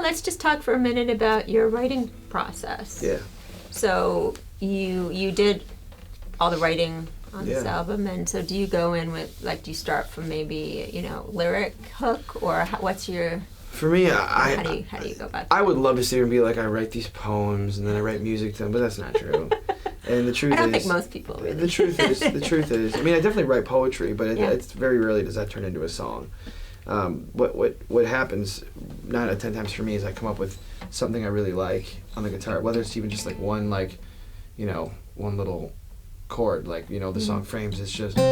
let's just talk for a minute about your writing process. Yeah. So you did all the writing on this album, and so do you go in with, like, do you start from maybe, lyric hook, or what's your... For me, how do you go about that? I would love to sit here and be like, I write these poems and then I write music to them, but that's not true. And the truth is... I don't think most people really. The truth is, I mean, I definitely write poetry, but it's very rarely does that turn into a song. What happens 9 out of 10 times for me is I come up with something I really like on the guitar, whether it's even just like one one little chord, like, the song Frames, it's just... I'd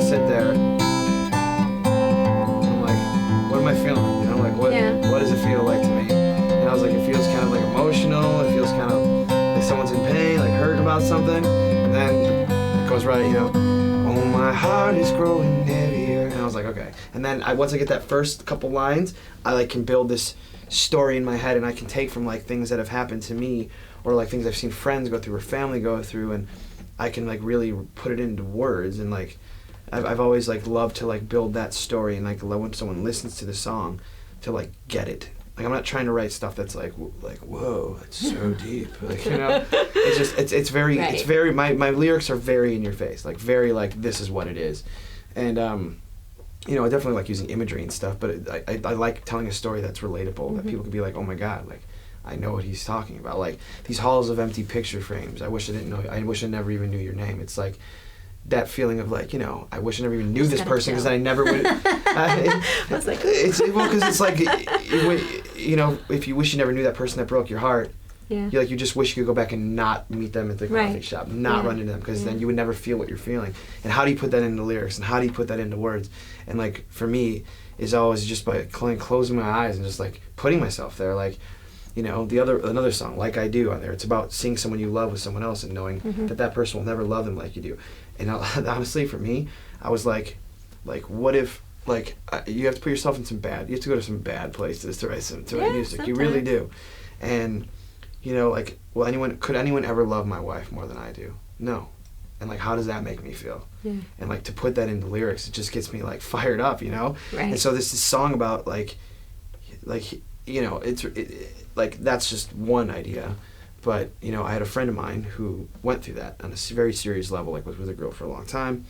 sit there, and I'm like, what am I feeling? What does it feel like to me? And I was like, it feels kind of like emotional, it feels kind of like someone's in pain, like hurt about something, and then it goes right, oh, my heart is growing heavier, and I was like, okay. And then once I get that first couple lines, I like can build this story in my head, and I can take from like things that have happened to me, or like things I've seen friends go through or family go through, and I can like really put it into words. And like I've always like loved to like build that story, and like when someone listens to the song to like get it. Like I'm not trying to write stuff that's like whoa, that's so deep. Like, it's just it's very my lyrics are very in your face, like very like this is what it is. And I definitely like using imagery and stuff, but I like telling a story that's relatable, that people can be like, oh my God, like I know what he's talking about. Like these halls of empty picture frames. I wish I didn't know. I wish I never even knew your name. It's like that feeling of like, I wish I never even knew this person, because I never would. I was like, because it's like, if you wish you never knew that person that broke your heart, you just wish you could go back and not meet them at the coffee shop, not run into them, because then you would never feel what you're feeling. And how do you put that into lyrics, and how do you put that into words? And like for me, is always just by closing my eyes and just like putting myself there, like. Another song, Like I Do, on there, it's about seeing someone you love with someone else and knowing that person will never love them like you do. And honestly, for me, I was like, what if, like, you have to put yourself in you have to go to some bad places to write music. Sometimes. You really do. And, could anyone ever love my wife more than I do? No. And like, how does that make me feel? Yeah. And like, to put that into lyrics, it just gets me like fired up, Right. And so this is a song about like, that's just one idea, but I had a friend of mine who went through that on a very serious level, like was with a girl for a long time,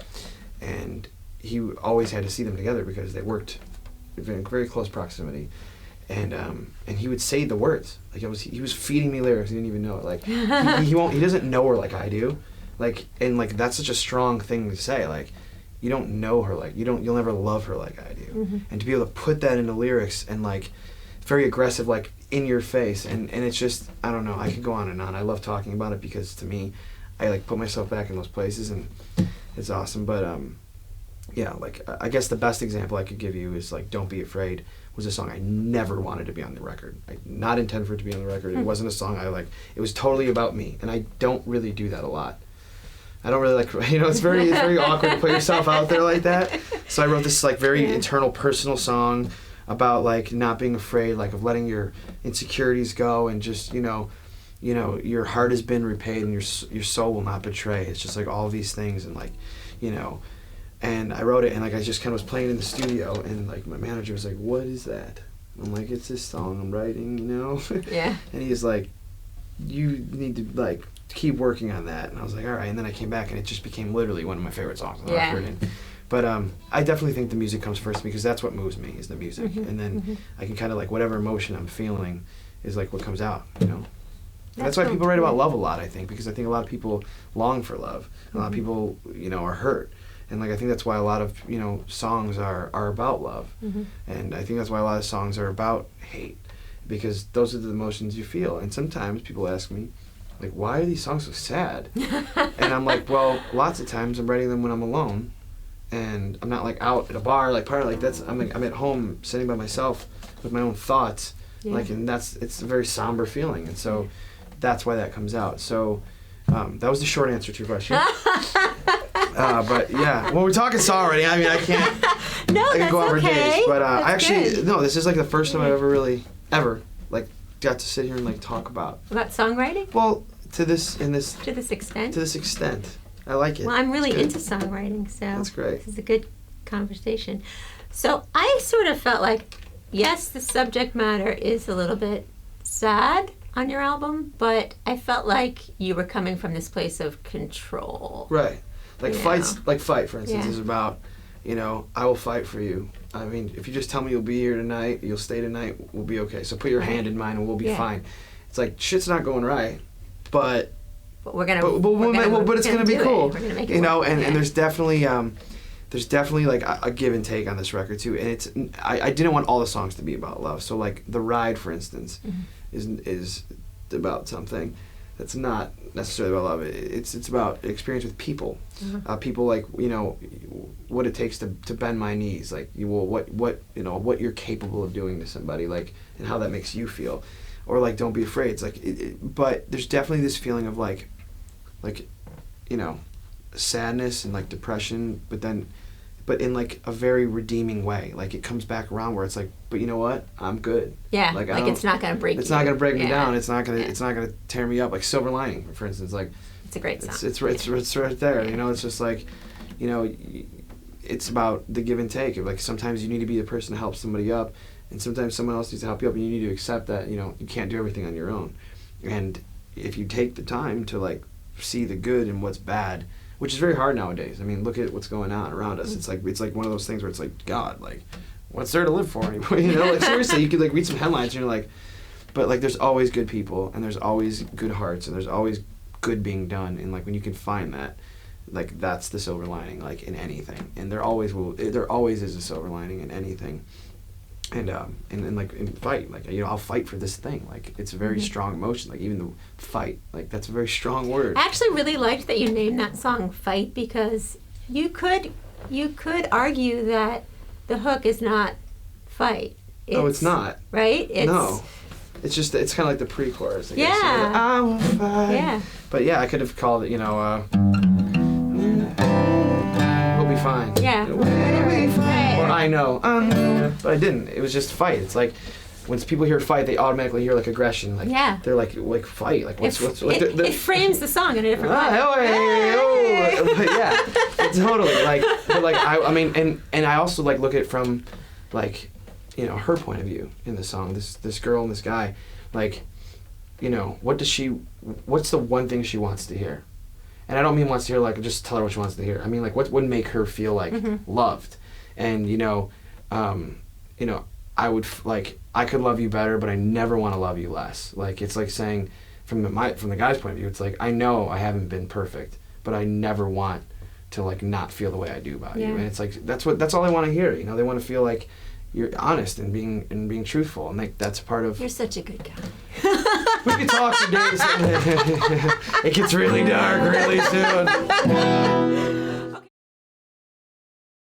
and he always had to see them together because they worked in very close proximity, and he would say the words, like he was feeding me lyrics, he didn't even know it, like he doesn't know her like I do, like, and like that's such a strong thing to say, like you don't know her, like you'll never love her like I do, and to be able to put that into lyrics and like very aggressive, like in your face, and it's just, I don't know, I could go on and on. I love talking about it because to me, I like put myself back in those places, and it's awesome. But like I guess the best example I could give you is like Don't Be Afraid was a song I never wanted to be on the record. I did not intend for it to be on the record. It wasn't a song I like. It was totally about me, and I don't really do that a lot. I don't really like, it's very awkward to put yourself out there like that. So I wrote this like very internal, personal song about like not being afraid, like of letting your insecurities go, and just your heart has been repaid and your soul will not betray. It's just like all these things, and like and I wrote it, and like I just kind of was playing in the studio, and like my manager was like, what is that? I'm like, it's this song I'm writing, Yeah. And he's like, you need to like keep working on that. And I was like, all right. And then I came back, and it just became literally one of my favorite songs on the record. But I definitely think the music comes first, because that's what moves me, is the music. And then I can kind of like, whatever emotion I'm feeling is like what comes out, That's why people write about love a lot, I think, because I think a lot of people long for love. A lot of people, are hurt. And like I think that's why a lot of, songs are about love. And I think that's why a lot of songs are about hate, because those are the emotions you feel. And sometimes people ask me, like, why are these songs so sad? And I'm like, well, lots of times I'm writing them when I'm alone. And I'm not like out at a bar, like part of like that's I'm at home sitting by myself with my own thoughts, like, and it's a very somber feeling, and so that's why that comes out. So that was the short answer to your question. But yeah, well, we're talking song already. I mean, I can't. No, I can go over days, but I actually good. No. This is like the first time I've ever like got to sit here and like talk about songwriting. Well, to this extent. I like it. Well, I'm really into songwriting, so that's great. This is a good conversation. So I sort of felt like yes, the subject matter is a little bit sad on your album, but I felt like you were coming from this place of control. Right. Like You fights, know. like Fight, for instance, Yeah. is about, you know, I will fight for you. I mean, if you just tell me you'll be here tonight, you'll stay tonight, we'll be okay. So put your hand in mine and we'll be Yeah. fine. It's like, shit's not going right, but But it's gonna be cool. We're gonna make it you know, work. and Yeah. there's definitely like a give and take on this record too. And it's I didn't want all the songs to be about love. So like The Ride, for instance, is about something that's not necessarily about love. It's about experience with people. People, like, you know, what it takes to bend my knees, like what you're capable of doing to somebody, like, and how that makes you feel. Or like Don't Be Afraid. It's like but there's definitely this feeling of like you know, sadness and like depression, but in like a very redeeming way. Like it comes back around where it's like, but you know what? I'm good. Yeah, Like, like it's not gonna break you. It's not gonna break me Yeah. down. It's not gonna tear me up. Like Silver Lining, for instance. Like It's a great song. it's right there. You know, it's just like, you know, it's about the give and take. Like sometimes you need to be the person to help somebody up, and sometimes someone else needs to help you up, and you need to accept that, you know, you can't do everything on your own. And if you take the time to like see the good in what's bad, which is very hard nowadays. I mean, look at what's going on around us. It's like one of those things where it's like, God, like, what's there to live for anymore? You know, like seriously, you could like read some headlines and you're like, but like there's always good people and there's always good hearts and there's always good being done, and like when you can find that, like that's the silver lining, like in anything. And there always is a silver lining in anything. And like in fight, like, you know, I'll fight for this thing. Like it's a very strong emotion. Like even the fight, like that's a very strong word. I actually really liked that you named that song "Fight" because you could argue that the hook is not fight. It's not. Right? No. It's just, it's kind of like the pre-chorus. I guess. Yeah. Like, I will fight. Yeah. But yeah, I could have called it, you know, we'll be fine. Yeah. We'll be fine. Right. Or I know. But I didn't. It was just fight. It's like, when people hear fight, they automatically hear like aggression. Like, Yeah. they're like fight. Like what's like It frames the song in a different way. But yeah, totally. Like, but like I mean, and I also like look at it from, like, you know, her point of view in the song. This girl and this guy, like, you know, what's the one thing she wants to hear? And I don't mean wants to hear like just tell her what she wants to hear. I mean like what would make her feel like loved, and you know, I would I could love you better, but I never want to love you less. Like it's like saying from the guy's point of view, it's like I know I haven't been perfect, but I never want to like not feel the way I do about you. And it's like that's all they want to hear. You know, they want to feel like you're honest and being truthful, and like that's a part of. You're such a good guy. We could talk for days. It gets really dark really soon.